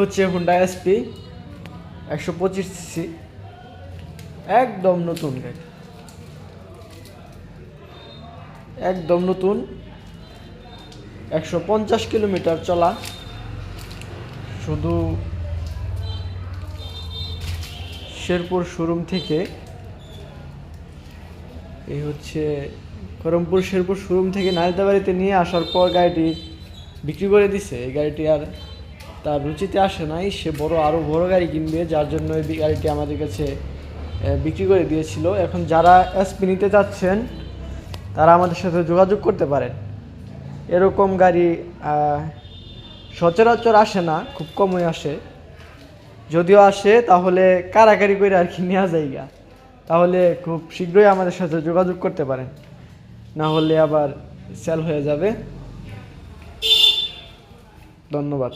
হচ্ছে Honda SP 125 CC, একদম নতুন গাড়ি, একদম নতুন। 150 কিলোমিটার চলা। শুধু শেরপুর শোরুম থেকে, এই হচ্ছে করমপুর শেরপুর শোরুম থেকে নালিতাবাড়িতে নিয়ে আসার পর গাড়িটি বিক্রি করে দিছে। এই গাড়িটি আর তার রুচিতে আসে নাই, সে আরও বড় গাড়ি কিনবে, যার জন্য এই গাড়িটি আমাদের কাছে বিক্রি করে দিয়েছিল। এখন যারা এসপি নিতে চাচ্ছেন তারা আমাদের সাথে যোগাযোগ করতে পারেন। এরকম গাড়ি সচরাচর আসে না, খুব কমই আসে। যদিও আসে তাহলে কারাকারি করে আর কি নেওয়া যায়গা, তাহলে খুব শীঘ্রই আমাদের সাথে যোগাযোগ করতে পারেন, না হলে আবার সেল হয়ে যাবে। ধন্যবাদ।